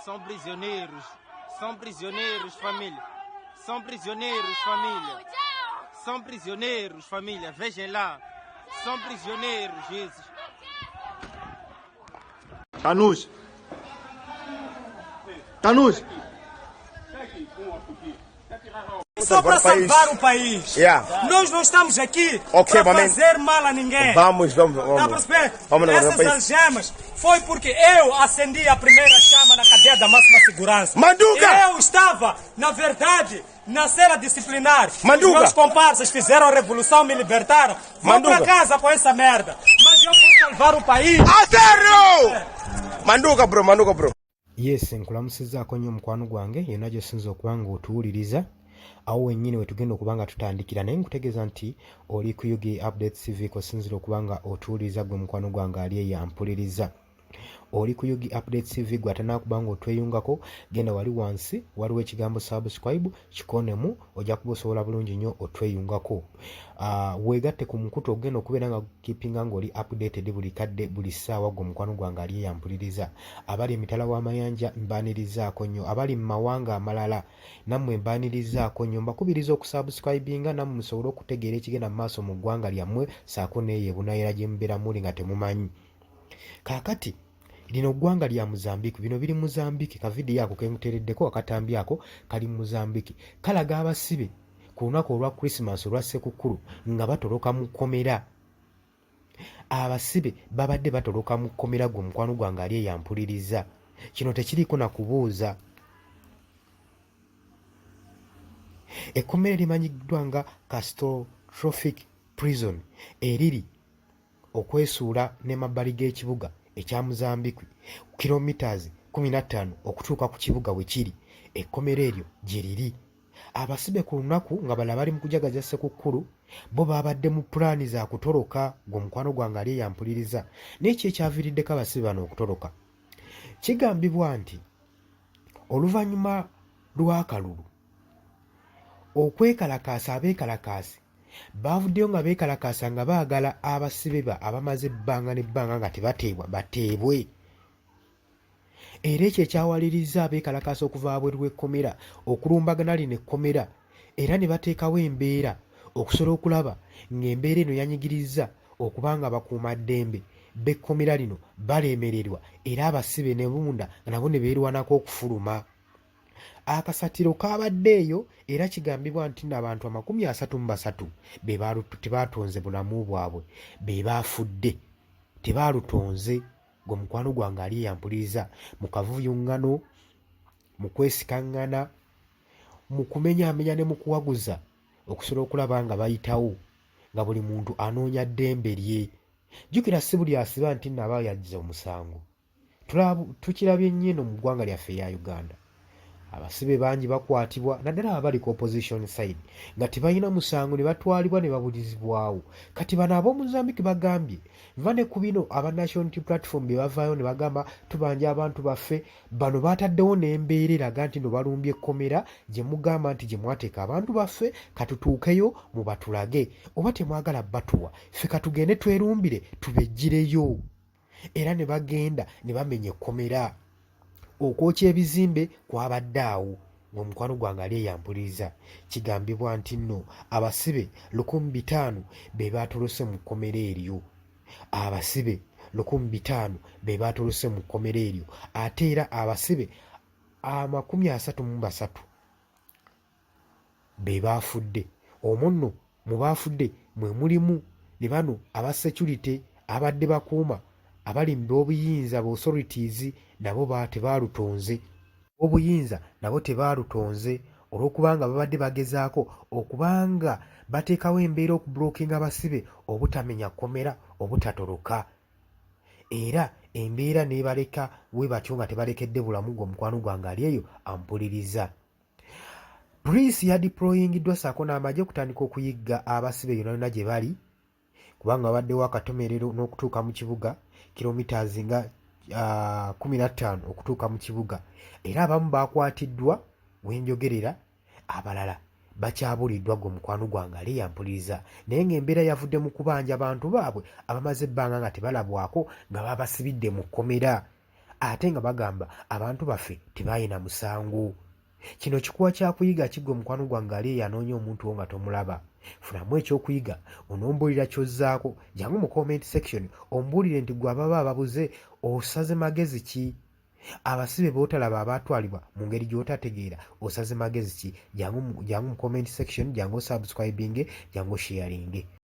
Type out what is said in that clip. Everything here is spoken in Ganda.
São prisioneiros. São prisioneiros, família. São prisioneiros, família. São prisioneiros, família. Vejam lá. São prisioneiros, Jesus. Tanus. Tanus. Só para salvar o país. Yeah. Nós não estamos aqui Okay, para fazer mal a ninguém. Vamos. Dá para perceber? Essas algemas foi porque eu acendi a primeira chama na cadeia da máxima segurança. Manduca! Eu estava, na verdade, na cela disciplinar. Manduca! Os meus comparsas fizeram a revolução, me libertaram. Vou para casa com essa merda. Mas eu vou salvar o país. Azero! Manduka bro. Yes, nkulamusizaako nnyo mukwano gwange yenna gy'osinza okuba nga otuwuliriza awo wennyini we tugenda okuba nga tutandikira, naye nkutegeeza nti oli ku Yugi Updates TV kosinzira okuba nga otuwuliriza gwe mukwano gwange ali eyampuliriza. Oli ku Yugi Updates TV gwe atanaakuba nga otweyungako, genda wali wansi waliwo ekigambo subscribe, kikonemu ojja kuba osobola bulungi nnyo otweyungako. Weegatte ku mukutu ogenda okubeera nga keepinga ng'oli updated buli kadde buli ssaawa gwe mukwano gwange ali eyampuliriza. Abali emitala w'amayanja mbaanirizaako nnyo, abali mu mawanga amalala nammwe mbaanirizaako nnyo, mbakubiriza okusubscribinga nammwe musobole okutegeera ekigenda mu maaso mu ggwanga lyammwe saako neeyo ebunaayira gye mubeera muli nga temumanyi. Kaakati lino ggwanga lya Mozambique, bino biri Mozambique, ka vidiyo ako ke nkuteereddeko akatambi ako kali Mozambique. Kalaga abasibe ku lunaku olwa Christmas olwa Ssekukkulu nga batoloka mu kkomera. Abasibe babadde batoloka mu kkomera gwe mukwano gwange ali eyampuliriza. Kino tekiriiko na kubuuza. Ekkomera limanyiddwa nga Catastrophic Prison eriri okwesuula n'emabbali g'ekibuga ekya Mozambique kilometers 15 okutuuka ku kibuga we kiri. Ekkomera eryo gye liri. Abasibe ku lunaku nga bala bali mu kujagaza Ssekukkulu bo babadde mu pulaani za kutoloka gwe mukwano gwange ali eyampuliriza. N'eki ekyaviiriddeko abasibe bano okutoloka, kigambibwa nti oluvannyuma lw'akalulu okwekalakaasa abeekalakaasi bavuddeyo nga beekalakaasa nga baagala abasibe abamaze ebbanga n'ebbanga nga tebateebwa bateebwe. Era ekyo ekyawaliriza abeekalakaasa okuva wabweru w'ekkomera okulumbagana lino ekkomera, era ne bateekawo embeera okusobola okulaba ng'embeera eno yanyigiriza okuba nga bakuumaddembe b'ekkomera lino balemererwa, era abasibe ne bunda nabo ne beerwanako okufuluma. Akasatiro kabaddeeyo era kigambibwa nti n'abantu 33 tebaatonze bulamu bwabwe, be baafudde tebaalutonze. Gwe mukwano gwange ali eyampuliriza mu kavuyungano, mu kwesikaŋŋana, mu kumenyaamenya ne mu kuwaguza okusobola okulaba nga bayitawo nga buli muntu anoonya ddembe lye. Jjukira si buli asiba nti naba yajja omusango. Tukirabye nnyo eno mu ggwanga lyaffe eya Uganda. Abasibe bangi bakwatibwa naddala abali ku opposition side nga tebalina musango ne batwalibwa ne babulizibwawo. Kati bano ab'omu Mozambique bagambye nva ne ku bino aba National Unity Platform bye bavaayo ne bagamba tubanja abantu baffe bano bataddewo n'embeera eraga nti no balumbye ekkomera gye mugamba nti gye mwateeka abantu baffe katutuukeyo mubatulage, oba temwagala batuwa ffe katugende twerumbire tubejjireyo. Era ne bagenda ne bamenya ekkomera. Okwokya ebizimbe kwabadde awo ng'omukwano gwange ali eyampuliriza. Kigambibwa nti nno abasibe 500 be baatolose mu kkomera eryo. Abasibe 500 be baatolose mu kkomera eryo, ate era abasibe 33 be baafudde. Omwo nno mu baafudde mwe mulimu ne bano aba security abadde bakuuma abalimba obuyinza bu authorities nabo tebaalutonze. Obuyinza nabo tebaalutonze olw'okubanga babadde bagezaako okubanga bateekawo embeera okubulookinga abasibe obutamenya kkomera obutatoloka. Era embeera n'ebaleka we batyo nga tebalekedde bulamu gw'omukwano gwange ali eyo ampuliriza. Poliisi yadiployingiddwa saako n'amagye okutandika okuyigga abasibe yonna yonna gye bali, kubanga babaddewo akatomerero n'okutuuka mu kibuga kilometers nga 15 okutuuka mu kibuga. Era abamu bakwatiddwa wenjogerera, abalala bakyabuliddwa gwe mukwano gwange ali eyampuliriza. Naye ng'embeera yavudde mu kubanja abantu baabwe abamaze ebbanga nga tebalabwako nga babasibidde mu kkomera. ate nga bagamba abantu baffe tebayina musango. Kino kikuwa kyakuyiga kiggwe mukwano gwange ali yanoonya omuntu wo nga tomulaba. Funamu ekyokuyiga onombuulira kyozzaako jangu mu comment section ombuulire nti gwe ababa ababuze osaze magezi ki? Abasibe b'otalaba abaatwalibwa mu ngeri gy'otategeera osaze magezi ki? Jangu mu comment section jangu subscribing jangu sharing.